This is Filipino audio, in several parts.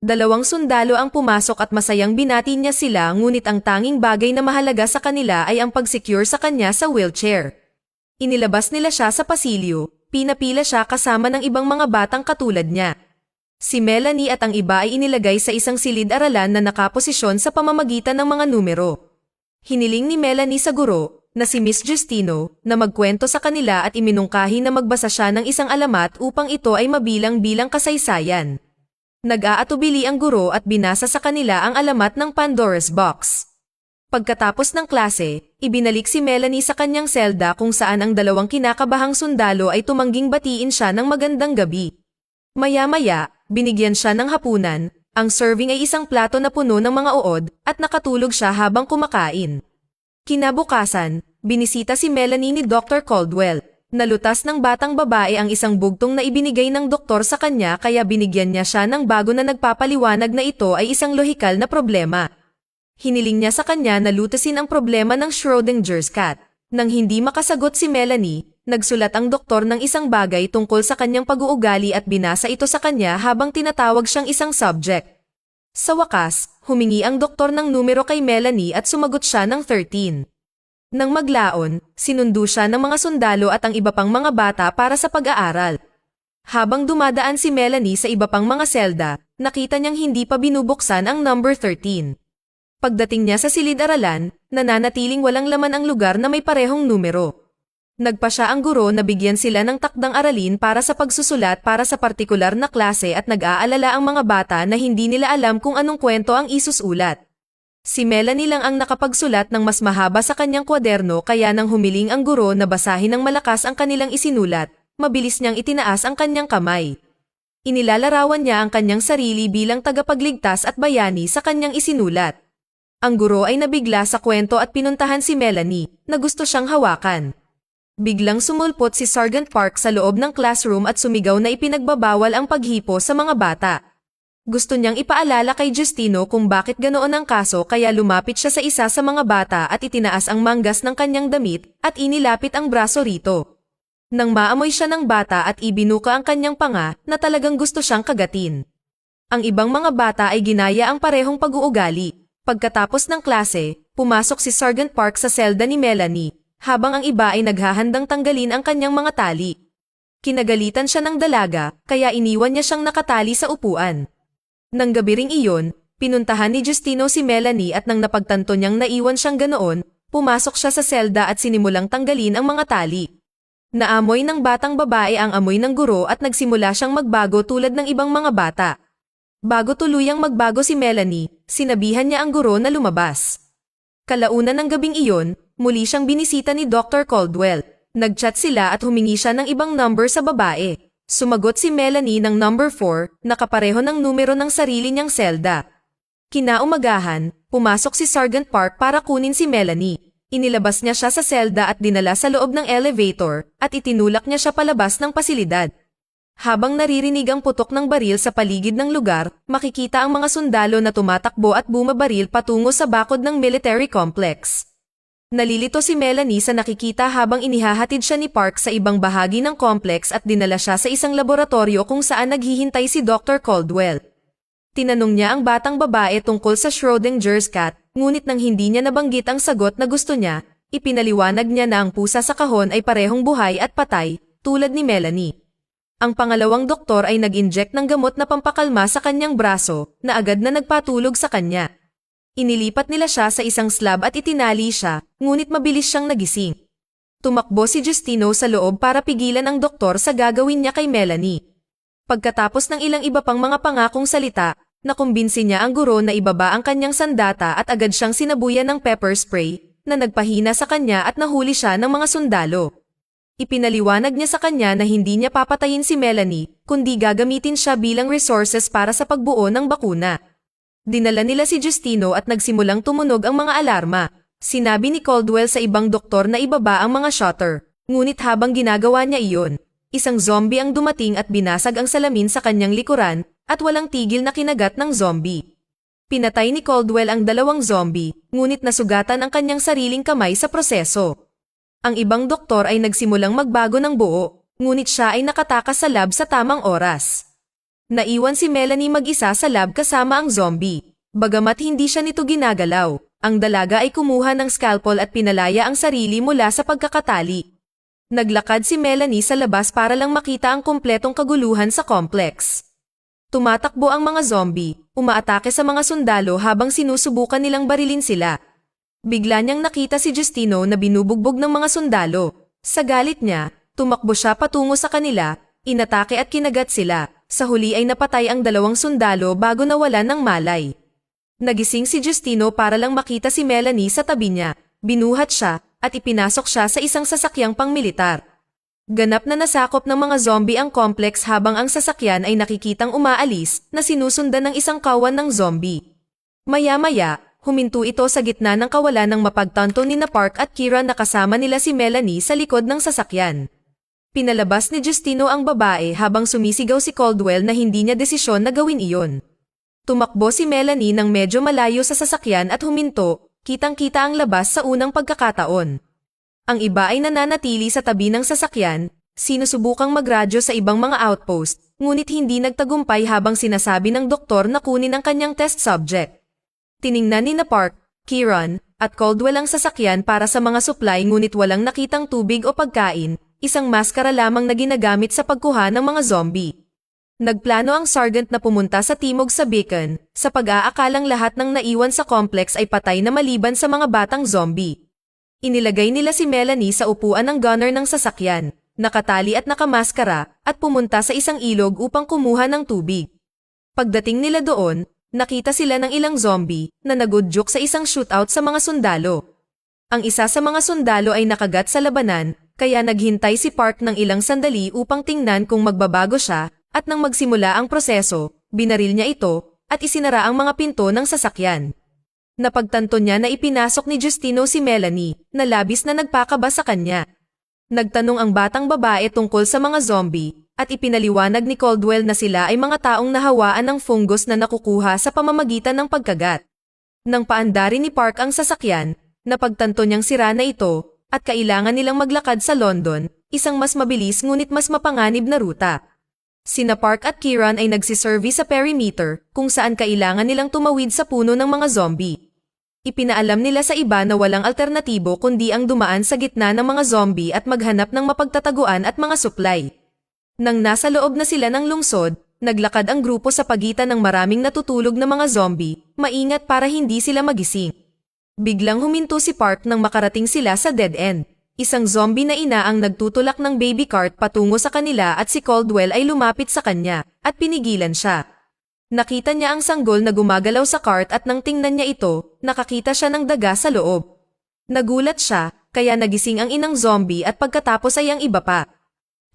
Dalawang sundalo ang pumasok at masayang binati niya sila, ngunit ang tanging bagay na mahalaga sa kanila ay ang pag-secure sa kanya sa wheelchair. Inilabas nila siya sa pasilyo, pinapila siya kasama ng ibang mga batang katulad niya. Si Melanie at ang iba ay inilagay sa isang silid-aralan na nakaposisyon sa pamamagitan ng mga numero. Hiniling ni Melanie sa guro, na si Miss Justino, na magkwento sa kanila at iminungkahi na magbasa siya ng isang alamat upang ito ay mabilang bilang kasaysayan. Nag-aatubili ang guro at binasa sa kanila ang alamat ng Pandora's Box. Pagkatapos ng klase, ibinalik si Melanie sa kanyang selda kung saan ang dalawang kinakabahang sundalo ay tumangging batiin siya ng magandang gabi. Maya-maya, binigyan siya ng hapunan, ang serving ay isang plato na puno ng mga uod at nakatulog siya habang kumakain. Kinabukasan, binisita si Melanie ni Dr. Caldwell. Nalutas ng batang babae ang isang bugtong na ibinigay ng doktor sa kanya kaya binigyan niya siya ng bago na nagpapaliwanag na ito ay isang lohikal na problema. Hiniling niya sa kanya na lutasin ang problema ng Schrodinger's cat. Nang hindi makasagot si Melanie, nagsulat ang doktor ng isang bagay tungkol sa kanyang pag-uugali at binasa ito sa kanya habang tinatawag siyang isang subject. Sa wakas, humingi ang doktor ng numero kay Melanie at sumagot siya ng 13. Nang maglaon, sinundo siya ng mga sundalo at ang iba pang mga bata para sa pag-aaral. Habang dumadaan si Melanie sa iba pang mga selda, nakita niyang hindi pa binubuksan ang number 13. Pagdating niya sa silid-aralan, nananatiling walang laman ang lugar na may parehong numero. Nagpa siya ang guro na bigyan sila ng takdang aralin para sa pagsusulat para sa partikular na klase at nag-aalala ang mga bata na hindi nila alam kung anong kwento ang isusulat. Si Melanie lang ang nakapagsulat ng mas mahaba sa kanyang kwaderno kaya nang humiling ang guro na basahin ng malakas ang kanilang isinulat, mabilis niyang itinaas ang kanyang kamay. Inilalarawan niya ang kanyang sarili bilang tagapagligtas at bayani sa kanyang isinulat. Ang guro ay nabigla sa kwento at pinuntahan si Melanie, na gusto siyang hawakan. Biglang sumulpot si Sergeant Park sa loob ng classroom at sumigaw na ipinagbabawal ang paghipo sa mga bata. Gusto niyang ipaalala kay Justino kung bakit ganoon ang kaso kaya lumapit siya sa isa sa mga bata at itinaas ang manggas ng kanyang damit at inilapit ang braso rito. Nang maamoy siya ng bata at ibinuka ang kanyang panga na talagang gusto siyang kagatin. Ang ibang mga bata ay ginaya ang parehong pag-uugali. Pagkatapos ng klase, pumasok si Sergeant Park sa selda ni Melanie, habang ang iba ay naghahandang tanggalin ang kanyang mga tali. Kinagalitan siya ng dalaga, kaya iniwan niya siyang nakatali sa upuan. Nang gabi ring iyon, pinuntahan ni Justino si Melanie at nang napagtanto niyang naiwan siyang ganoon, pumasok siya sa selda at sinimulang tanggalin ang mga tali. Naamoy ng batang babae ang amoy ng guro at nagsimula siyang magbago tulad ng ibang mga bata. Bago tuluyang magbago si Melanie, sinabihan niya ang guro na lumabas. Kalaunan ng gabing iyon, muli siyang binisita ni Dr. Caldwell. Nagchat sila at humingi siya ng ibang number sa babae. Sumagot si Melanie ng number 4, nakapareho ng numero ng sarili niyang selda. Kinaumagahan, pumasok si Sergeant Park para kunin si Melanie. Inilabas niya siya sa selda at dinala sa loob ng elevator, at itinulak niya siya palabas ng pasilidad. Habang naririnig ang putok ng baril sa paligid ng lugar, makikita ang mga sundalo na tumatakbo at bumabaril patungo sa bakod ng military complex. Nalilito si Melanie sa nakikita habang inihahatid siya ni Park sa ibang bahagi ng complex at dinala siya sa isang laboratorio kung saan naghihintay si Dr. Caldwell. Tinanong niya ang batang babae tungkol sa Schrodinger's cat, ngunit nang hindi niya nabanggit ang sagot na gusto niya, ipinaliwanag niya na ang pusa sa kahon ay parehong buhay at patay, tulad ni Melanie. Ang pangalawang doktor ay nag-inject ng gamot na pampakalma sa kanyang braso, na agad na nagpatulog sa kanya. Inilipat nila siya sa isang slab at itinali siya, ngunit mabilis siyang nagising. Tumakbo si Justino sa loob para pigilan ang doktor sa gagawin niya kay Melanie. Pagkatapos ng ilang iba pang mga pangakong salita, nakumbinsi niya ang guro na ibaba ang kanyang sandata at agad siyang sinabuyan ng pepper spray, na nagpahina sa kanya at nahuli siya ng mga sundalo. Ipinaliwanag niya sa kanya na hindi niya papatayin si Melanie, kundi gagamitin siya bilang resources para sa pagbuo ng bakuna. Dinala nila si Justino at nagsimulang tumunog ang mga alarma. Sinabi ni Caldwell sa ibang doktor na ibaba ang mga shutter. Ngunit habang ginagawa niya iyon, isang zombie ang dumating at binasag ang salamin sa kanyang likuran at walang tigil na kinagat ng zombie. Pinatay ni Caldwell ang dalawang zombie, ngunit nasugatan ang kanyang sariling kamay sa proseso. Ang ibang doktor ay nagsimulang magbago ng buo, ngunit siya ay nakatakas sa lab sa tamang oras. Naiwan si Melanie mag-isa sa lab kasama ang zombie. Bagamat hindi siya nito ginagalaw, ang dalaga ay kumuha ng scalpel at pinalaya ang sarili mula sa pagkakatali. Naglakad si Melanie sa labas para lang makita ang kumpletong kaguluhan sa complex. Tumatakbo ang mga zombie, umaatake sa mga sundalo habang sinusubukan nilang barilin sila. Bigla niyang nakita si Justino na binubugbog ng mga sundalo. Sa galit niya, tumakbo siya patungo sa kanila, inatake at kinagat sila. Sa huli ay napatay ang 2 sundalo bago nawalan ng malay. Nagising si Justino para lang makita si Melanie sa tabi niya. Binuhat siya at ipinasok siya sa isang sasakyang pangmilitar. Ganap na nasakop ng mga zombie ang complex habang ang sasakyan ay nakikitang umaalis na sinusundan ng isang kawan ng zombie. Maya-maya, huminto ito sa gitna ng kawalan ng mapagtanto ni Park at Kira na kasama nila si Melanie sa likod ng sasakyan. Pinalabas ni Justino ang babae habang sumisigaw si Caldwell na hindi niya desisyon na gawin iyon. Tumakbo si Melanie ng medyo malayo sa sasakyan at huminto, kitang-kita ang labas sa unang pagkakataon. Ang iba ay nananatili sa tabi ng sasakyan, sinusubukang magradyo sa ibang mga outpost, ngunit hindi nagtagumpay habang sinasabi ng doktor na kunin ang kanyang test subject. Tiningnan ni Park, Kieran, at Caldwell ang sasakyan para sa mga supply ngunit walang nakitang tubig o pagkain, isang maskara lamang na ginagamit sa pagkuha ng mga zombie. Nagplano ang sergeant na pumunta sa timog sa beacon, sa pag-aakalang lahat ng naiwan sa complex ay patay na maliban sa mga batang zombie. Inilagay nila si Melanie sa upuan ng gunner ng sasakyan, nakatali at nakamaskara, at pumunta sa isang ilog upang kumuha ng tubig. Pagdating nila doon, nakita sila ng ilang zombie na nagudyok sa isang shootout sa mga sundalo. Ang isa sa mga sundalo ay nakagat sa labanan, kaya naghintay si Park ng ilang sandali upang tingnan kung magbabago siya, at nang magsimula ang proseso, binaril niya ito, at isinara ang mga pinto ng sasakyan. Napagtanto niya na ipinasok ni Justino si Melanie, na labis na nagpakaba sa kanya. Nagtanong ang batang babae tungkol sa mga zombie, at ipinaliwanag ni Caldwell na sila ay mga taong nahawaan ng fungus na nakukuha sa pamamagitan ng pagkagat. Nang paandari ni Park ang sasakyan, napagtanto niyang sira na ito, at kailangan nilang maglakad sa London, isang mas mabilis ngunit mas mapanganib na ruta. Sina Park at Kieran ay nagsisurvey sa perimeter kung saan kailangan nilang tumawid sa puno ng mga zombie. Ipinaalam nila sa iba na walang alternatibo kundi ang dumaan sa gitna ng mga zombie at maghanap ng mapagtataguan at mga supply. Nang nasa loob na sila ng lungsod, naglakad ang grupo sa pagitan ng maraming natutulog na mga zombie, maingat para hindi sila magising. Biglang huminto si Park nang makarating sila sa dead end. Isang zombie na ina ang nagtutulak ng baby cart patungo sa kanila at si Caldwell ay lumapit sa kanya at pinigilan siya. Nakita niya ang sanggol na gumagalaw sa cart at nang tingnan niya ito, nakakita siya ng daga sa loob. Nagulat siya, kaya nagising ang inang zombie at pagkatapos ay ang iba pa.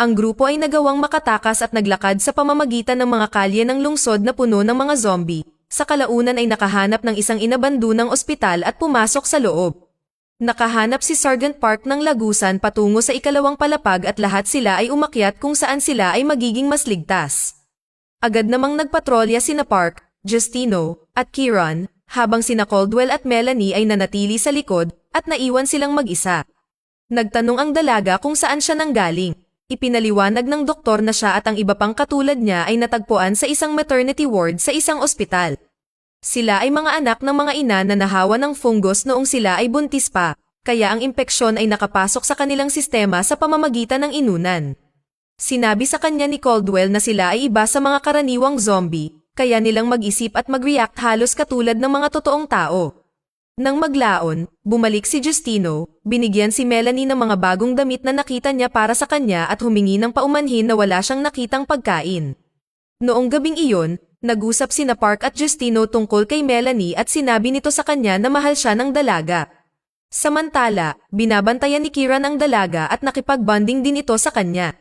Ang grupo ay nagawang makatakas at naglakad sa pamamagitan ng mga kalye ng lungsod na puno ng mga zombie. Sa kalaunan ay nakahanap ng isang inabandunang ospital at pumasok sa loob. Nakahanap si Sergeant Park ng lagusan patungo sa ikalawang palapag at lahat sila ay umakyat kung saan sila ay magiging mas ligtas. Agad namang nagpatrolya sina Park, Justino, at Kieran, habang sina Caldwell at Melanie ay nanatili sa likod at naiwan silang mag-isa. Nagtanong ang dalaga kung saan siya nanggaling. Ipinaliwanag ng doktor na siya at ang iba pang katulad niya ay natagpuan sa isang maternity ward sa isang ospital. Sila ay mga anak ng mga ina na nahawa ng fungus noong sila ay buntis pa, kaya ang impeksyon ay nakapasok sa kanilang sistema sa pamamagitan ng inunan. Sinabi sa kanya ni Caldwell na sila ay iba sa mga karaniwang zombie, kaya nilang mag-isip at mag-react halos katulad ng mga totoong tao. Nang maglaon, bumalik si Justino, binigyan si Melanie ng mga bagong damit na nakita niya para sa kanya at humingi ng paumanhin na wala siyang nakitang pagkain. Noong gabing iyon, nag-usap sina Park at Justino tungkol kay Melanie at sinabi nito sa kanya na mahal siya ng dalaga. Samantala, binabantayan ni Kieran ang dalaga at nakipag-bonding din ito sa kanya.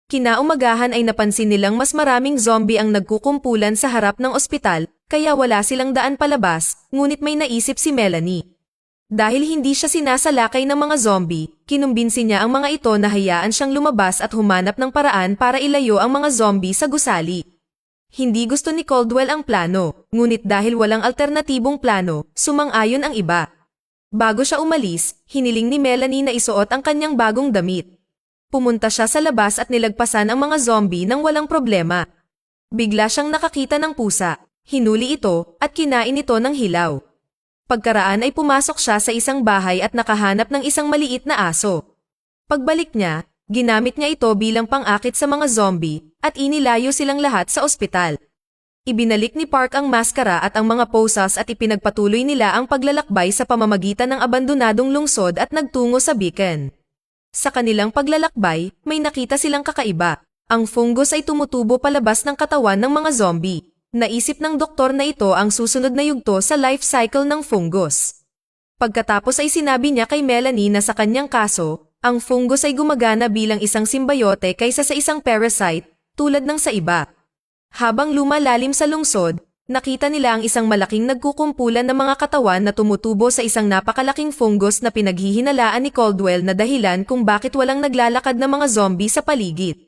Kinaumagahan ay napansin nilang mas maraming zombie ang nagkukumpulan sa harap ng ospital, kaya wala silang daan palabas, ngunit may naisip si Melanie. Dahil hindi siya sinasalakay ng mga zombie, kinumbinsi niya ang mga ito na hayaan siyang lumabas at humanap ng paraan para ilayo ang mga zombie sa gusali. Hindi gusto ni Caldwell ang plano, ngunit dahil walang alternatibong plano, sumang-ayon ang iba. Bago siya umalis, hiniling ni Melanie na isuot ang kanyang bagong damit. Pumunta siya sa labas at nilagpasan ang mga zombie nang walang problema. Bigla siyang nakakita ng pusa, hinuli ito, at kinain ito ng hilaw. Pagkaraan ay pumasok siya sa isang bahay at nakahanap ng isang maliit na aso. Pagbalik niya, ginamit niya ito bilang pang-akit sa mga zombie, at inilayo silang lahat sa ospital. Ibinalik ni Park ang maskara at ang mga posas at ipinagpatuloy nila ang paglalakbay sa pamamagitan ng abandonadong lungsod at nagtungo sa beacon. Sa kanilang paglalakbay, may nakita silang kakaiba. Ang fungus ay tumutubo palabas ng katawan ng mga zombie. Naisip ng doktor na ito ang susunod na yugto sa life cycle ng fungus. Pagkatapos ay sinabi niya kay Melanie na sa kanyang kaso, ang fungus ay gumagana bilang isang symbiote kaysa sa isang parasite, tulad ng sa iba. Habang lumalalim sa lungsod, nakita nila ang isang malaking nagkukumpulan ng mga katawan na tumutubo sa isang napakalaking fungus na pinaghihinalaan ni Caldwell na dahilan kung bakit walang naglalakad na mga zombie sa paligid.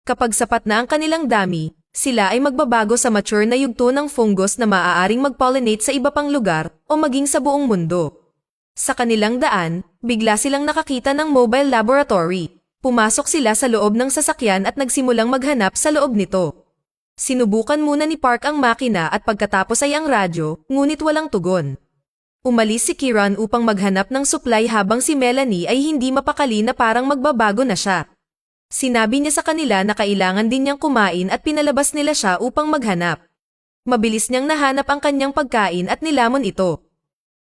Kapag sapat na ang kanilang dami, sila ay magbabago sa mature na yugto ng fungus na maaaring mag-pollinate sa iba pang lugar o maging sa buong mundo. Sa kanilang daan, bigla silang nakakita ng mobile laboratory. Pumasok sila sa loob ng sasakyan at nagsimulang maghanap sa loob nito. Sinubukan muna ni Park ang makina at pagkatapos ay ang radyo, ngunit walang tugon. Umalis si Kieran upang maghanap ng supply habang si Melanie ay hindi mapakali na parang magbabago na siya. Sinabi niya sa kanila na kailangan din niyang kumain at pinalabas nila siya upang maghanap. Mabilis niyang nahanap ang kanyang pagkain at nilamon ito.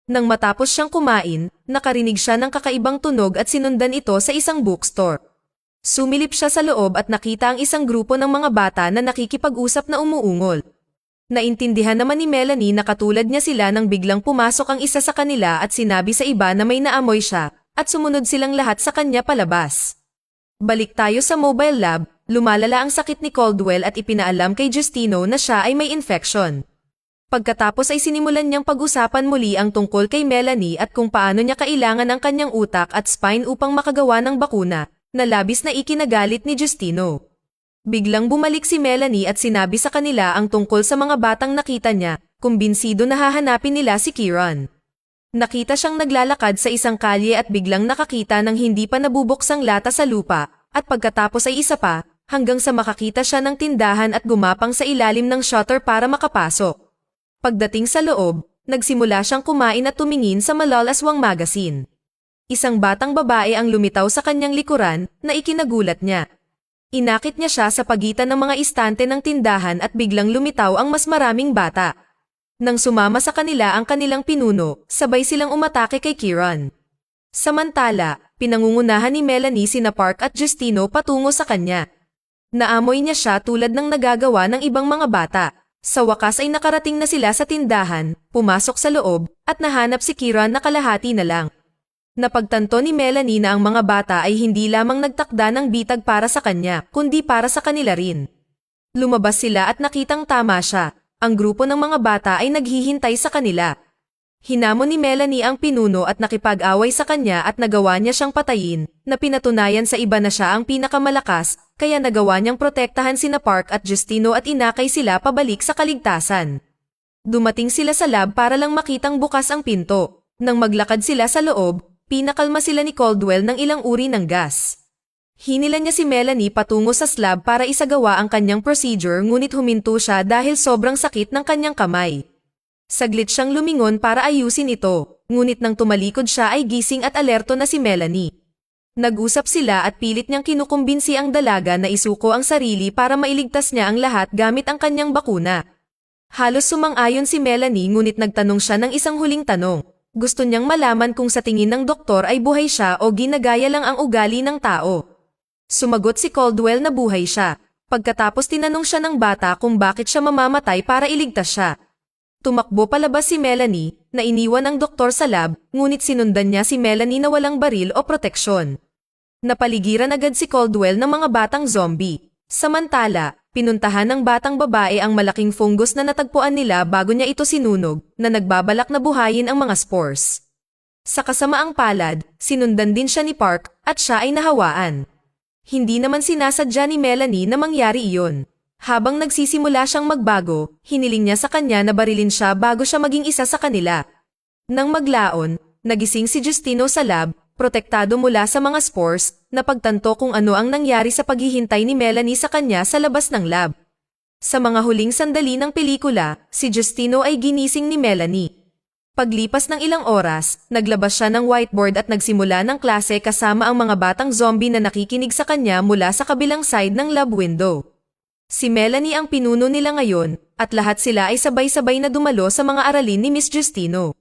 Nang matapos siyang kumain, nakarinig siya ng kakaibang tunog at sinundan ito sa isang bookstore. Sumilip siya sa loob at nakita ang isang grupo ng mga bata na nakikipag-usap na umuungol. Naintindihan naman ni Melanie na katulad niya sila nang biglang pumasok ang isa sa kanila at sinabi sa iba na may naamoy siya, at sumunod silang lahat sa kanya palabas. Balik tayo sa mobile lab, lumalala ang sakit ni Caldwell at ipinaalam kay Justino na siya ay may infection. Pagkatapos ay sinimulan niyang pag-usapan muli ang tungkol kay Melanie at kung paano niya kailangan ang kanyang utak at spine upang makagawa ng bakuna, na labis na ikinagalit ni Justino. Biglang bumalik si Melanie at sinabi sa kanila ang tungkol sa mga batang nakita niya, kumbinsido na hahanapin nila si Kieran. Nakita siyang naglalakad sa isang kalye at biglang nakakita ng hindi pa nabubuksang lata sa lupa, at pagkatapos ay isa pa, hanggang sa makakita siya ng tindahan at gumapang sa ilalim ng shutter para makapasok. Pagdating sa loob, nagsimula siyang kumain at tumingin sa malalaswang magazine. Isang batang babae ang lumitaw sa kanyang likuran na ikinagulat niya. Inakit niya siya sa pagitan ng mga istante ng tindahan at biglang lumitaw ang mas maraming bata. Nang sumama sa kanila ang kanilang pinuno, sabay silang umatake kay Kieran. Samantala, pinangungunahan ni Melanie sina Park at Justino patungo sa kanya. Naamoy niya siya tulad ng nagagawa ng ibang mga bata. Sa wakas ay nakarating na sila sa tindahan, pumasok sa loob, at nahanap si Kieran na kalahati na lang. Napagtanto ni Melanie na ang mga bata ay hindi lamang nagtakda ng bitag para sa kanya, kundi para sa kanila rin. Lumabas sila at nakitang tama siya. Ang grupo ng mga bata ay naghihintay sa kanila. Hinamon ni Melanie ang pinuno at nakipag-away sa kanya at nagawa niya siyang patayin, na pinatunayan sa iba na siya ang pinakamalakas, kaya nagawa niyang protektahan sina Park at Justino at inakay sila pabalik sa kaligtasan. Dumating sila sa lab para lang makitang bukas ang pinto. Nang maglakad sila sa loob, pinakalma sila ni Caldwell ng ilang uri ng gas. Hinilan niya si Melanie patungo sa slab para isagawa ang kanyang procedure ngunit huminto siya dahil sobrang sakit ng kanyang kamay. Saglit siyang lumingon para ayusin ito, ngunit nang tumalikod siya ay gising at alerto na si Melanie. Nag-usap sila at pilit niyang kinukumbinsi ang dalaga na isuko ang sarili para mailigtas niya ang lahat gamit ang kanyang bakuna. Halos sumang-ayon si Melanie ngunit nagtanong siya ng isang huling tanong. Gusto niyang malaman kung sa tingin ng doktor ay buhay siya o ginagaya lang ang ugali ng tao. Sumagot si Caldwell na buhay siya. Pagkatapos tinanong siya ng bata kung bakit siya mamamatay para iligtas siya. Tumakbo palabas si Melanie, na iniwan ang doktor sa lab, ngunit sinundan niya si Melanie na walang baril o proteksyon. Napaligiran agad si Caldwell ng mga batang zombie. Samantala, pinuntahan ng batang babae ang malaking fungus na natagpuan nila bago niya ito sinunog, na nagbabalak na buhayin ang mga spores. Sa kasamaang palad, sinundan din siya ni Park, at siya ay nahawaan. Hindi naman sinasadya ni Melanie na mangyari iyon. Habang nagsisimula siyang magbago, hiniling niya sa kanya na barilin siya bago siya maging isa sa kanila. Nang maglaon, nagising si Justino sa lab, protektado mula sa mga spores, na pagtanto kung ano ang nangyari sa paghihintay ni Melanie sa kanya sa labas ng lab. Sa mga huling sandali ng pelikula, si Justino ay ginising ni Melanie. Paglipas ng ilang oras, naglabas siya ng whiteboard at nagsimula ng klase kasama ang mga batang zombie na nakikinig sa kanya mula sa kabilang side ng lab window. Si Melanie ang pinuno nila ngayon, at lahat sila ay sabay-sabay na dumalo sa mga aralin ni Miss Justino.